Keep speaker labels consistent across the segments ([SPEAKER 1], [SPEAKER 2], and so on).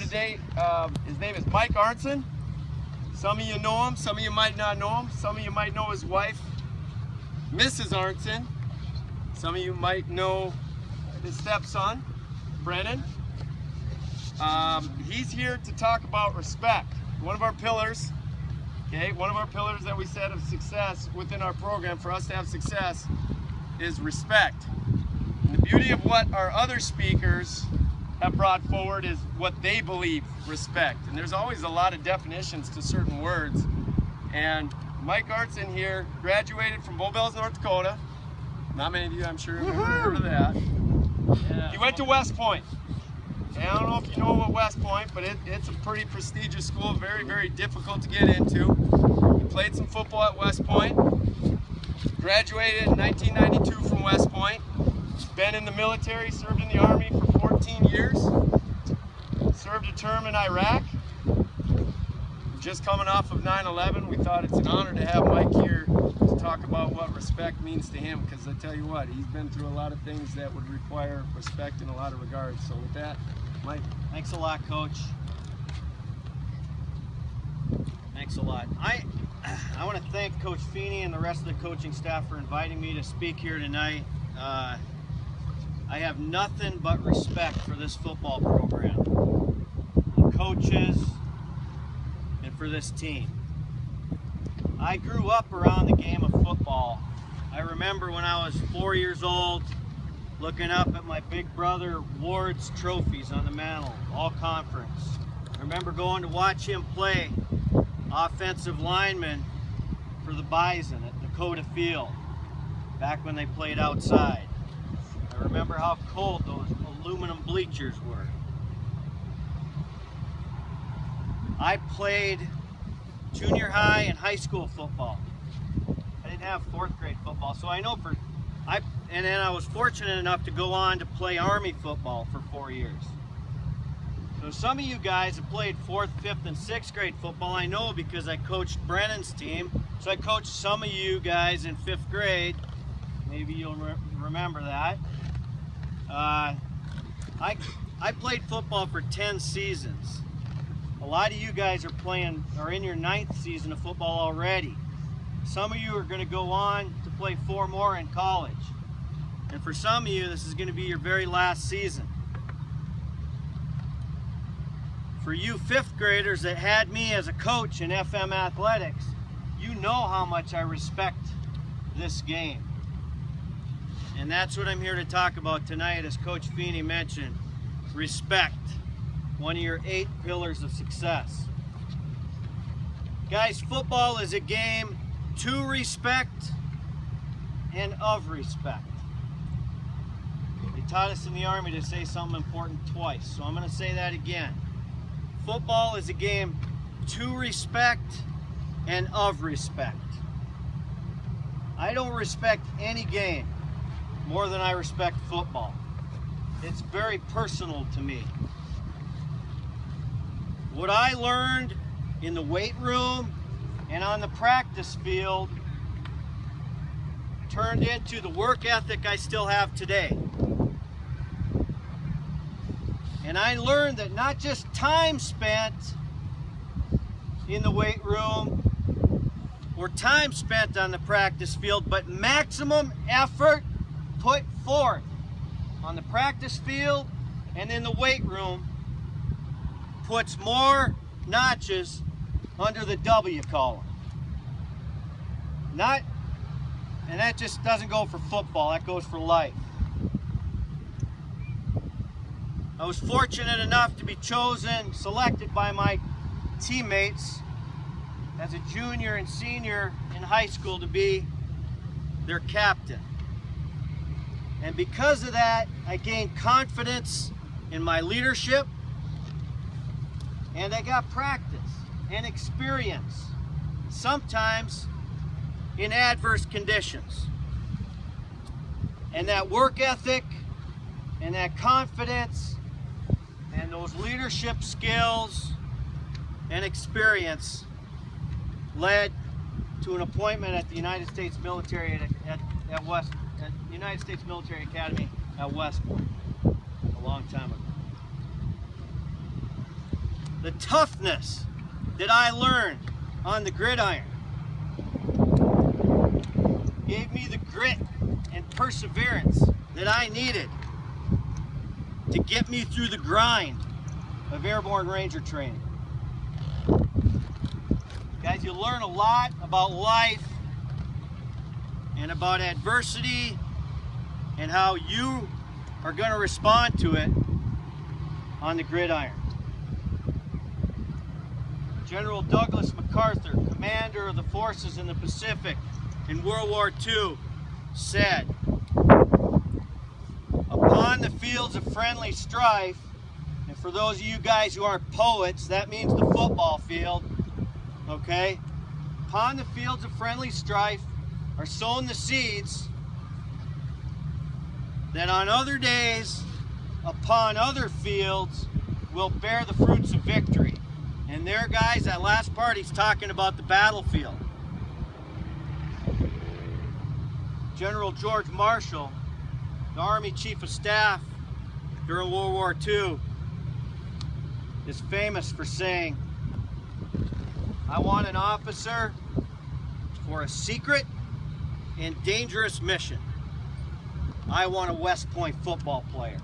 [SPEAKER 1] today. His name is Mike Arntzen. Some of you know him, some of you might not know him. Some of you might know his wife, Mrs. Arntzen. Some of you might know his stepson, Brennan. He's here to talk about respect. One of our pillars, okay, one of our pillars that we said of success within our program, for us to have success, is respect. And the beauty of what our other speakers have brought forward is what they believe respect. And there's always a lot of definitions to certain words. And Mike Arntzen here graduated from Bow Bells, North Dakota. Not many of you, I'm sure, have ever heard of that. Yeah. He went to West Point. And I don't know if you know what West Point, but it's a pretty prestigious school, very, very difficult to get into. He played some football at West Point. Graduated in 1992 from West Point. Been in the military, served in the Army for 14 years. Served a term in Iraq. Just coming off of 9/11, we thought it's an honor to have Mike here to talk about what respect means to him, because I tell you what, he's been through a lot of things that would require respect in a lot of regards. So with that, Mike.
[SPEAKER 2] Thanks a lot, Coach. Thanks a lot. I want to thank Coach Feeney and the rest of the coaching staff for inviting me to speak here tonight. I have nothing but respect for this football program, the coaches, and for this team. I grew up around the game of football. I remember when I was 4 years old, looking up at my big brother Ward's trophies on the mantle, all conference. I remember going to watch him play offensive lineman for the Bison at Dakota Field, back when they played outside. I remember how cold those aluminum bleachers were. I played junior high and high school football. I didn't have fourth grade football, so I know and then I was fortunate enough to go on to play Army football for 4 years. So some of you guys have played fourth, fifth, and sixth grade football. I know because I coached Brennan's team. So I coached some of you guys in fifth grade. Maybe you'll remember that. I played football for 10 seasons. A lot of you guys are in your 9th season of football already. Some of you are going to go on to play 4 more in college. And for some of you, this is going to be your very last season. For you 5th graders that had me as a coach in FM athletics, you know how much I respect this game. And that's what I'm here to talk about tonight, as Coach Feeney mentioned. Respect, one of your 8 pillars of success. Guys, football is a game to respect and of respect. They taught us in the Army to say something important twice, so I'm going to say that again. Football is a game to respect and of respect. I don't respect any game more than I respect football. It's very personal to me. What I learned in the weight room and on the practice field turned into the work ethic I still have today. And I learned that not just time spent in the weight room or time spent on the practice field, but maximum effort put forth on the practice field and in the weight room puts more notches under the W column. And that just doesn't go for football, that goes for life. I was fortunate enough to be selected by my teammates as a junior and senior in high school to be their captain. And because of that, I gained confidence in my leadership, and I got practice and experience, sometimes in adverse conditions. And that work ethic and that confidence and those leadership skills and experience led to an appointment at the United States Military at United States Military Academy at West Point a long time ago. the toughness that I learned on the gridiron gave me the grit and perseverance that I needed to get me through the grind of airborne ranger training. Guys, you learn a lot about life and about adversity and how you are going to respond to it on the gridiron. General Douglas MacArthur, commander of the forces in the Pacific in World War II, said, "Upon the fields of friendly strife," and for those of you guys who aren't poets, that means the football field, okay? "Upon the fields of friendly strife are sown the seeds that on other days, upon other fields, will bear the fruits of victory." And there, guys, that last part, he's talking about the battlefield. General George Marshall, the Army Chief of Staff during World War II, is famous for saying, "I want an officer for a secret and dangerous mission. I want a West Point football player."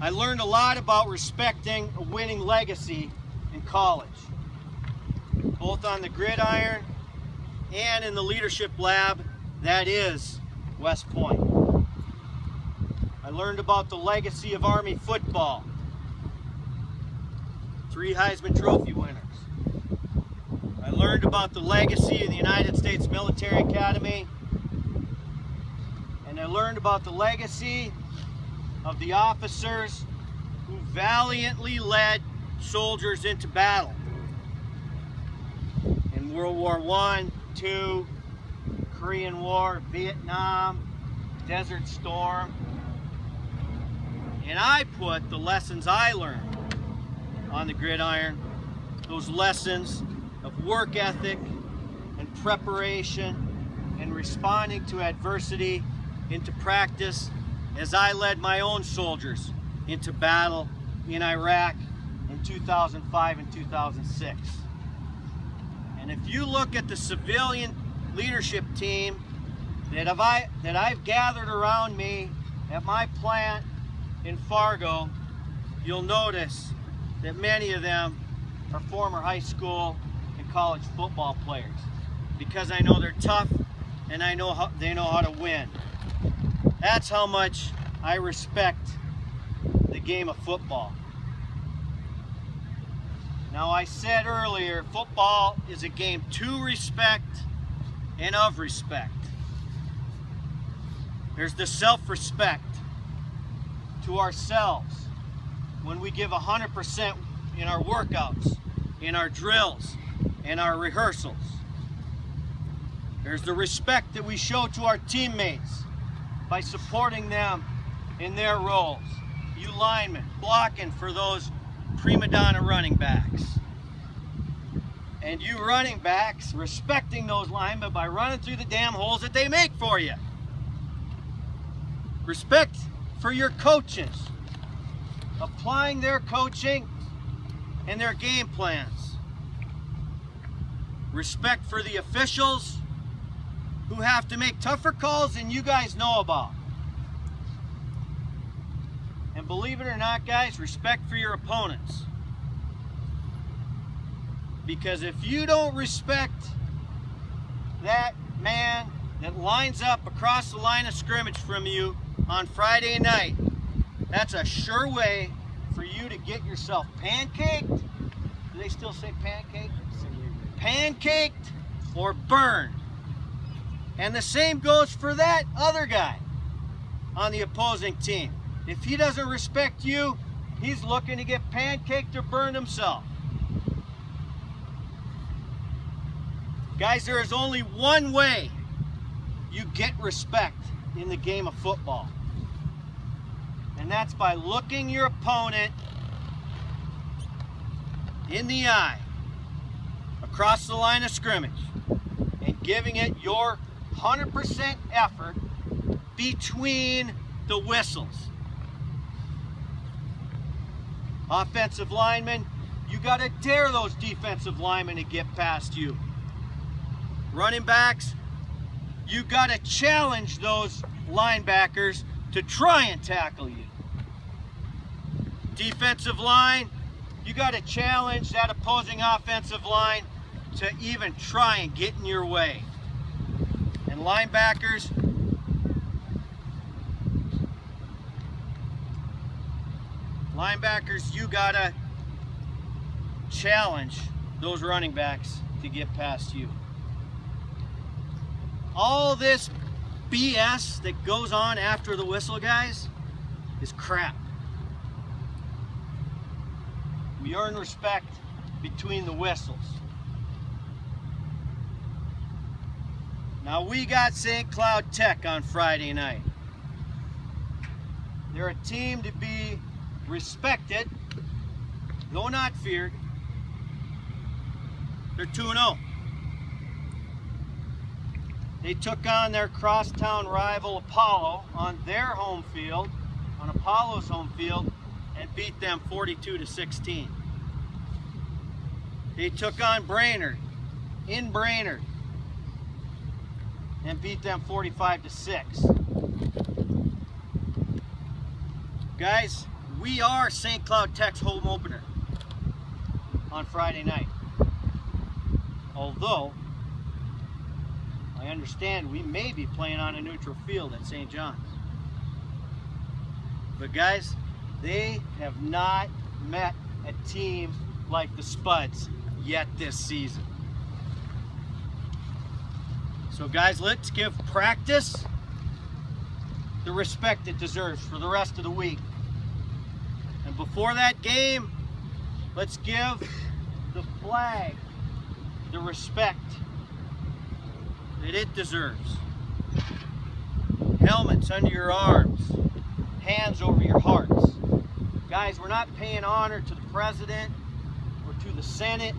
[SPEAKER 2] I learned a lot about respecting a winning legacy in college, both on the gridiron and in the leadership lab that is West Point. I learned about the legacy of Army football, 3 Heisman Trophy winners. I learned about the legacy of the United States Military Academy, and I learned about the legacy of the officers who valiantly led soldiers into battle in World War I, II, Korean War, Vietnam, Desert Storm. And I put the lessons I learned on the gridiron, those lessons of work ethic and preparation and responding to adversity, into practice as I led my own soldiers into battle in Iraq in 2005 and 2006. And if you look at the civilian leadership team that I've gathered around me at my plant in Fargo, you'll notice that many of them are former high school and college football players, because I know they're tough and I know they know how to win. That's how much I respect the game of football. Now, I said earlier, football is a game to respect and of respect. There's the self-respect to ourselves when we give 100% in our workouts, in our drills, and our rehearsals. There's the respect that we show to our teammates by supporting them in their roles. You linemen, blocking for those prima donna running backs. And you running backs, respecting those linemen by running through the damn holes that they make for you. Respect for your coaches, applying their coaching and their game plans. Respect for the officials who have to make tougher calls than you guys know about. And believe it or not, guys, respect for your opponents. Because if you don't respect that man that lines up across the line of scrimmage from you on Friday night, that's a sure way for you to get yourself pancaked. Do they still say pancaked? Pancaked or burned. And the same goes for that other guy on the opposing team. If he doesn't respect you, he's looking to get pancaked or burned himself. Guys, there is only one way you get respect in the game of football. And that's by looking your opponent in the eye across the line of scrimmage and giving it your 100% effort between the whistles. Offensive linemen, you got to dare those defensive linemen to get past you. Running backs, you got to challenge those linebackers to try and tackle you. Defensive line, you got to challenge that opposing offensive line to even try and get in your way. And linebackers, you got to challenge those running backs to get past you. All this BS that goes on after the whistle, guys, is crap. We earn respect between the whistles. Now we got St. Cloud Tech on Friday night. They're a team to be respected, though not feared. They're 2-0. They took on their crosstown rival Apollo on their home field, on Apollo's home field, and beat them 42-16. They took on Brainerd in Brainerd and beat them 45-6. Guys, we are St. Cloud Tech's home opener on Friday night. Although, I understand we may be playing on a neutral field at St. John's. But guys, they have not met a team like the Spuds yet this season. So guys, let's give practice the respect it deserves for the rest of the week. And before that game, let's give the flag the respect that it deserves. Helmets under your arms, hands over your hearts. Guys, we're not paying honor to the president or to the Senate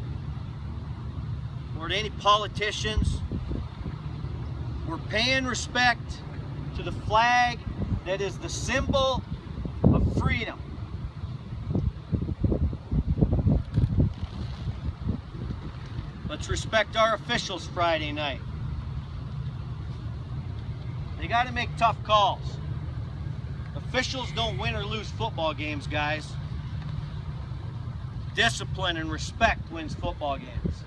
[SPEAKER 2] or to any politicians. We're paying respect to the flag that is the symbol of freedom. Let's respect our officials Friday night. They got to make tough calls. Officials don't win or lose football games, guys. Discipline and respect wins football games.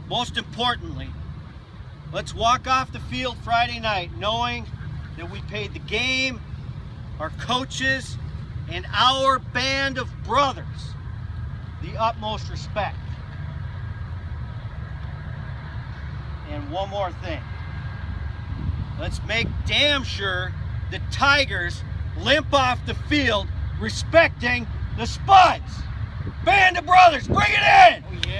[SPEAKER 2] Most importantly, let's walk off the field Friday night knowing that we paid the game, our coaches, and our band of brothers the utmost respect. And one more thing. Let's make damn sure the Tigers limp off the field respecting the Spuds. Band of brothers, bring it in!
[SPEAKER 3] Oh, yeah.